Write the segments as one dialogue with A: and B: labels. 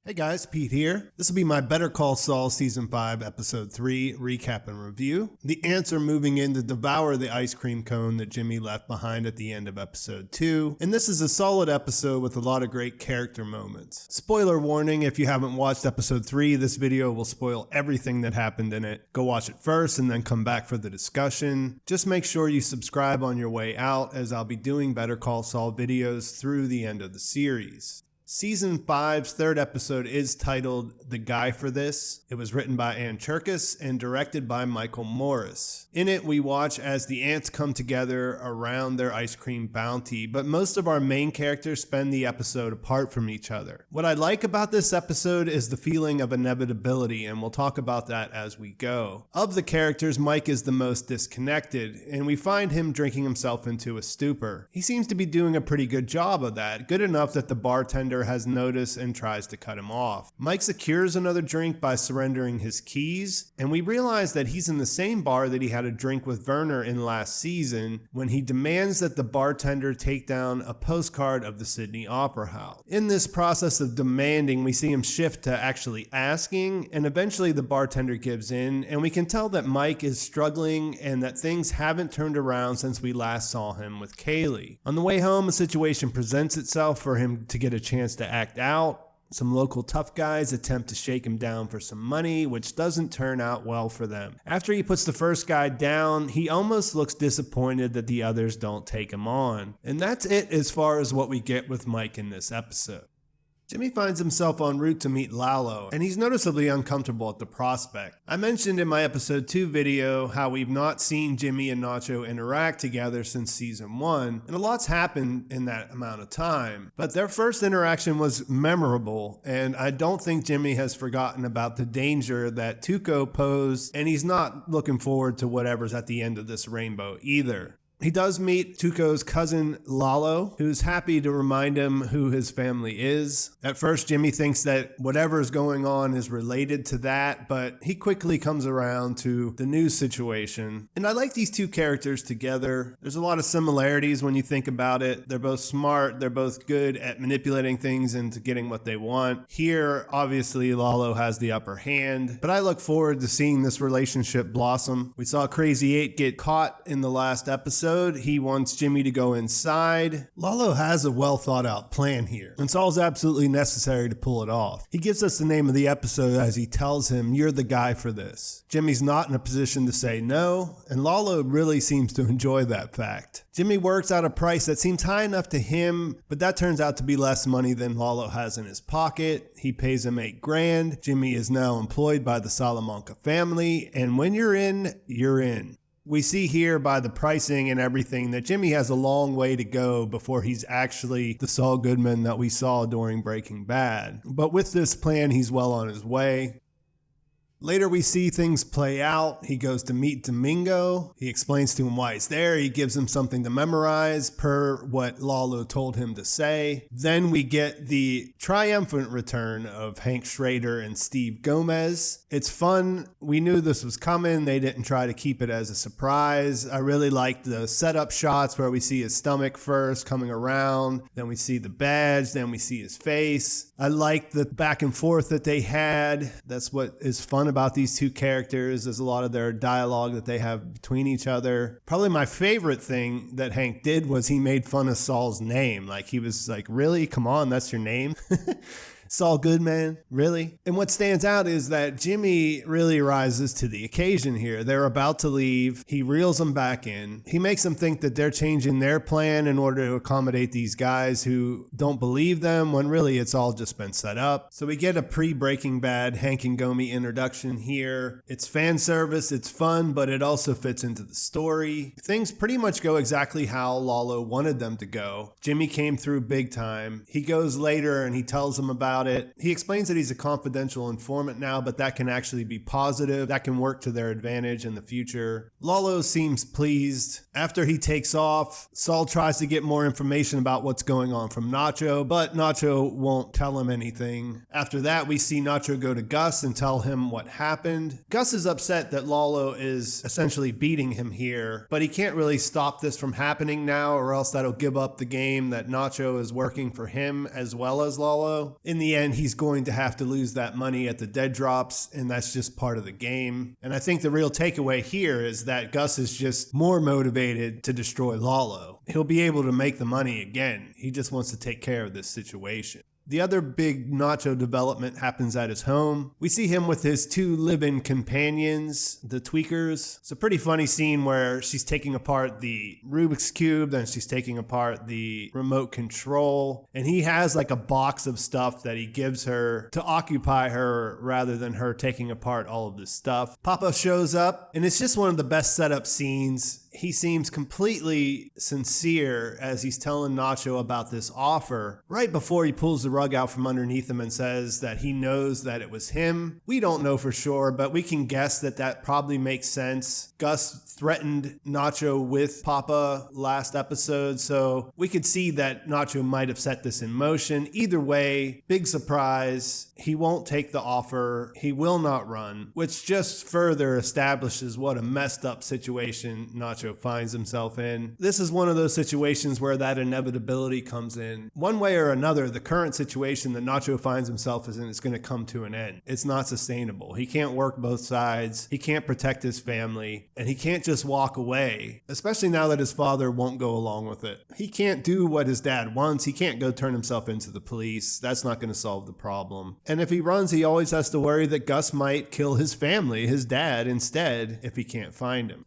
A: Hey guys, Pete here. This will be my Better Call Saul Season 5, Episode 3 recap and review. The ants are moving in to devour the ice cream cone that Jimmy left behind at the end of Episode 2, and this is a solid episode with a lot of great character moments. Spoiler warning, if you haven't watched Episode 3, this video will spoil everything that happened in it. Go watch it first and then come back for the discussion. Just make sure you subscribe on your way out, as I'll be doing Better Call Saul videos through the end of the series. Season 5's third episode is titled The Guy for This. It was written by Ann Cherkis and directed by Michael Morris. In it, we watch as the ants come together around their ice cream bounty, but most of our main characters spend the episode apart from each other. What I like about this episode is the feeling of inevitability, and we'll talk about that as we go. Of the characters, Mike is the most disconnected, and we find him drinking himself into a stupor. He seems to be doing a pretty good job of that, good enough that the bartender has noticed and tries to cut him off. Mike secures another drink by surrendering his keys, and we realize that he's in the same bar that he had a drink with Werner in last season when he demands that the bartender take down a postcard of the Sydney Opera House. In this process of demanding, we see him shift to actually asking, and eventually the bartender gives in, and we can tell that Mike is struggling and that things haven't turned around since we last saw him with Kaylee. On the way home, a situation presents itself for him to get a chance to act out. Some local tough guys attempt to shake him down for some money, which doesn't turn out well for them. After he puts the first guy down, he almost looks disappointed that the others don't take him on. And that's it as far as what we get with Mike in this episode. Jimmy finds himself en route to meet Lalo, and he's noticeably uncomfortable at the prospect. I mentioned in my episode 2 video how we've not seen Jimmy and Nacho interact together since season 1, and a lot's happened in that amount of time. But their first interaction was memorable, and I don't think Jimmy has forgotten about the danger that Tuco posed, and he's not looking forward to whatever's at the end of this rainbow either. He does meet Tuco's cousin Lalo, who's happy to remind him who his family is. At first, Jimmy thinks that whatever's going on is related to that, but he quickly comes around to the news situation. And I like these two characters together. There's a lot of similarities when you think about it. They're both smart, they're both good at manipulating things into getting what they want. Here, obviously, Lalo has the upper hand, but I look forward to seeing this relationship blossom. We saw Crazy 8 get caught in the last episode. He wants Jimmy to go inside. Lalo has a well thought out plan here, and Saul's absolutely necessary to pull it off. He gives us the name of the episode as he tells him, "You're the guy for this." Jimmy's not in a position to say no, and Lalo really seems to enjoy that fact. Jimmy works out a price that seems high enough to him, but that turns out to be less money than Lalo has in his pocket. He pays him $8,000. Jimmy is now employed by the Salamanca family, and when you're in, you're in. We see here by the pricing and everything that Jimmy has a long way to go before he's actually the Saul Goodman that we saw during Breaking Bad. But with this plan, he's well on his way. Later, we see things play out. He goes to meet Domingo. He explains to him why he's there. He gives him something to memorize per what Lalo told him to say. Then we get the triumphant return of Hank Schrader and Steve Gomez. It's fun. We knew this was coming. They didn't try to keep it as a surprise. I really liked the setup shots where we see his stomach first coming around. Then we see the badge. Then we see his face. I liked the back and forth that they had. That's what is fun about these two characters. There's a lot of their dialogue that they have between each other. Probably my favorite thing that Hank did was he made fun of Saul's name. Like, he was like, "Really? Come on, that's your name?" Saul Goodman, really? And what stands out is that Jimmy really rises to the occasion here. They're about to leave. He reels them back in. He makes them think that they're changing their plan in order to accommodate these guys who don't believe them, when really it's all just been set up. So we get a pre-Breaking Bad Hank and Gomie introduction here. It's fan service, it's fun, but it also fits into the story. Things pretty much go exactly how Lalo wanted them to go. Jimmy came through big time. He goes later and he tells them about it. He explains that he's a confidential informant now, but that can actually be positive. That can work to their advantage in the future. Lalo seems pleased. After he takes off, Saul tries to get more information about what's going on from Nacho, but Nacho won't tell him anything. After that, we see Nacho go to Gus and tell him what happened. Gus is upset that Lalo is essentially beating him here, but he can't really stop this from happening now, or else that'll give up the game that Nacho is working for him as well as Lalo. In the the end, he's going to have to lose that money at the dead drops, and that's just part of the game. And I think the real takeaway here is that Gus is just more motivated to destroy Lalo. He'll be able to make the money again. He just wants to take care of this situation. The other big Nacho development happens at his home. We see him with his two live-in companions, the Tweakers. It's a pretty funny scene where she's taking apart the Rubik's Cube, then she's taking apart the remote control, and he has like a box of stuff that he gives her to occupy her rather than her taking apart all of this stuff. Papa shows up, and it's just one of the best setup scenes. He seems completely sincere as he's telling Nacho about this offer right before he pulls the rug out from underneath him and says that he knows that it was him. We don't know for sure, but we can guess that that probably makes sense. Gus threatened Nacho with Papa last episode, so we could see that Nacho might have set this in motion. Either way, big surprise. He won't take the offer. He will not run, which just further establishes what a messed up situation Nacho finds himself in. This is one of those situations where that inevitability comes in. One way or another, the current situation that Nacho finds himself in is going to come to an end. It's not sustainable. He can't work both sides. He can't protect his family, and he can't just walk away, especially now that his father won't go along with it. He can't do what his dad wants. He can't go turn himself into the police. That's not going to solve the problem. And if he runs, he always has to worry that Gus might kill his family, his dad, instead if he can't find him.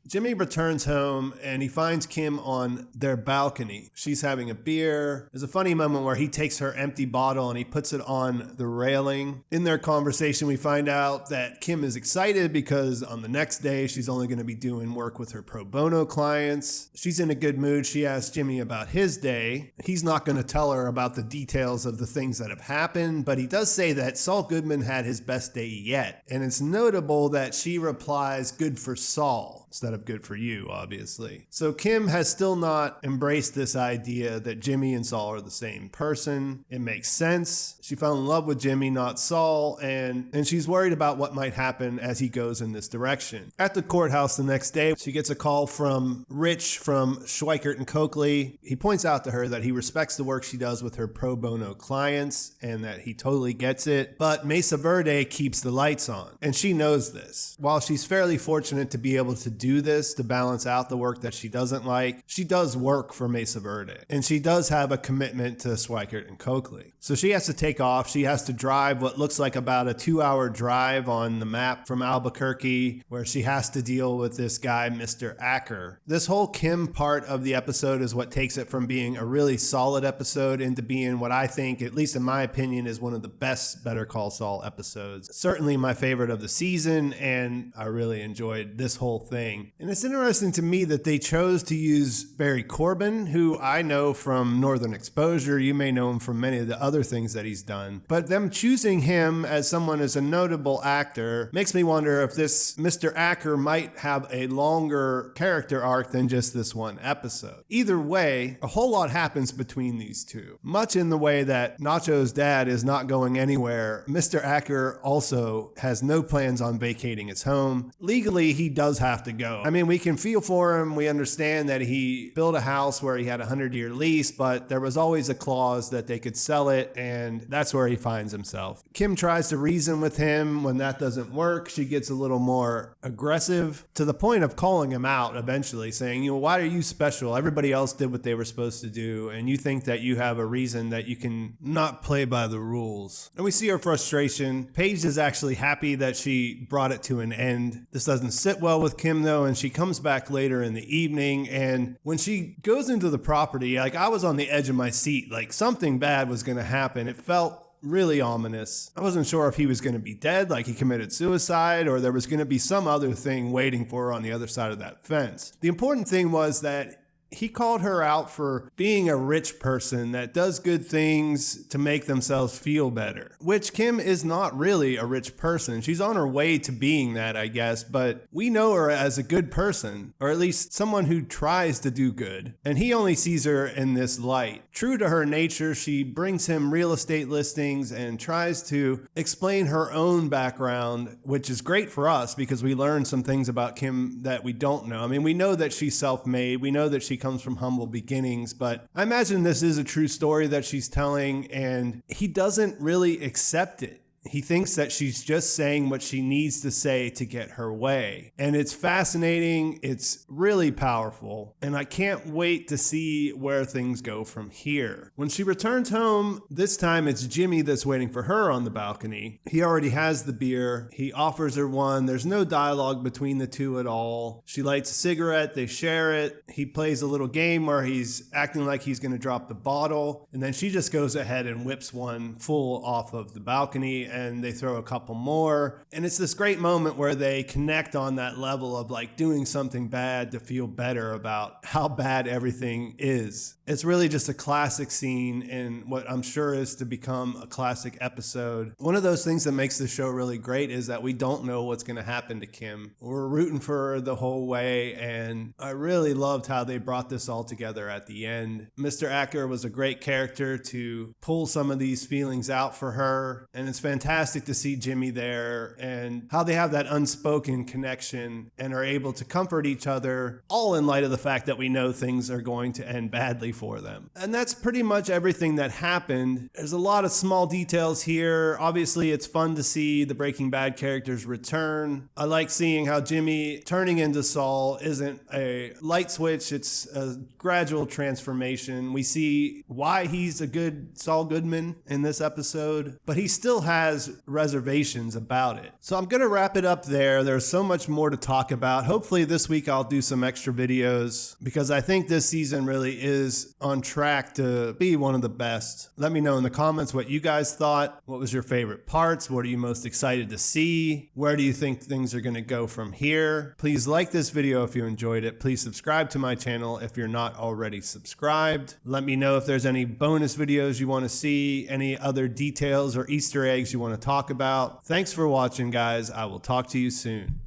A: Jimmy returns home and he finds Kim on their balcony. She's having a beer. There's a funny moment where he takes her empty bottle and he puts it on the railing. In their conversation, we find out that Kim is excited because on the next day, she's only going to be doing work with her pro bono clients. She's in a good mood. She asks Jimmy about his day. He's not going to tell her about the details of the things that have happened, but he does say that Saul Goodman had his best day yet. And it's notable that she replies, "Good for Saul," instead of "good for you," obviously. So Kim has still not embraced this idea that Jimmy and Saul are the same person. It makes sense. She fell in love with Jimmy, not Saul, and she's worried about what might happen as he goes in this direction. At the courthouse the next day, she gets a call from Rich from Schweikert and Coakley. He points out to her that he respects the work she does with her pro bono clients and that he totally gets it, but Mesa Verde keeps the lights on, and she knows this. While she's fairly fortunate to be able to do this to balance out the work that she doesn't like, she does work for Mesa Verde, and she does have a commitment to Schweikert and Coakley. So she has to take off. She has to drive what looks like about a 2-hour drive on the map from Albuquerque, where she has to deal with this guy, Mr. Acker. This whole Kim part of the episode is what takes it from being a really solid episode into being what I think, at least in my opinion, is one of the best Better Call Saul episodes. Certainly my favorite of the season, and I really enjoyed this whole thing. And it's interesting to me that they chose to use Barry Corbin, who I know from Northern Exposure. You may know him from many of the other things that he's done. But them choosing him as someone as a notable actor makes me wonder if this Mr. Acker might have a longer character arc than just this one episode. Either way, a whole lot happens between these two. Much in the way that Nacho's dad is not going anywhere, Mr. Acker also has no plans on vacating his home. Legally, he does have to go. I mean, we can feel for him. We understand that he built a house where he had a 100-year lease, but there was always a clause that they could sell it, and that's where he finds himself. Kim tries to reason with him. When that doesn't work, she gets a little more aggressive to the point of calling him out eventually, saying, why are you special? Everybody else did what they were supposed to do, and you think that you have a reason that you can not play by the rules. And we see her frustration. Paige is actually happy that she brought it to an end. This doesn't sit well with Kim, though, and she comes back later in the evening, and when she goes into the property, I was on the edge of my seat. Something bad was going to happen. It felt really ominous. I wasn't sure if he was going to be dead, like he committed suicide, or there was going to be some other thing waiting for her on the other side of that fence. The important thing was that he called her out for being a rich person that does good things to make themselves feel better, which Kim is not really a rich person. She's on her way to being that, I guess, but we know her as a good person, or at least someone who tries to do good, and he only sees her in this light. True to her nature, she brings him real estate listings and tries to explain her own background, which is great for us because we learn some things about Kim that we don't know. I mean, we know that she's self-made. We know that she comes from humble beginnings, but I imagine this is a true story that she's telling, and he doesn't really accept it. He thinks that she's just saying what she needs to say to get her way. And it's fascinating. It's really powerful. And I can't wait to see where things go from here. When she returns home, this time it's Jimmy that's waiting for her on the balcony. He already has the beer. He offers her one. There's no dialogue between the two at all. She lights a cigarette. They share it. He plays a little game where he's acting like he's going to drop the bottle. And then she just goes ahead and whips one full off of the balcony. And they throw a couple more. And it's this great moment where they connect on that level of like doing something bad to feel better about how bad everything is. It's really just a classic scene in what I'm sure is to become a classic episode. One of those things that makes the show really great is that we don't know what's going to happen to Kim. We're rooting for her the whole way, and I really loved how they brought this all together at the end. Mr. Acker was a great character to pull some of these feelings out for her, and it's fantastic to see Jimmy there and how they have that unspoken connection and are able to comfort each other, all in light of the fact that we know things are going to end badly for them. And that's pretty much everything that happened. There's a lot of small details here. Obviously, it's fun to see the Breaking Bad characters return. I like seeing how Jimmy turning into Saul isn't a light switch. It's a gradual transformation. We see why he's a good Saul Goodman in this episode, but he still has reservations about it. So I'm going to wrap it up there. There's so much more to talk about. Hopefully this week I'll do some extra videos because I think this season really is on track to be one of the best. Let me know in the comments what you guys thought. What was your favorite parts? What are you most excited to see? Where do you think things are going to go from here? Please like this video if you enjoyed it. Please subscribe to my channel if you're not already subscribed. Let me know if there's any bonus videos you want to see, any other details or Easter eggs you want to talk about. Thanks for watching, guys. I will talk to you soon.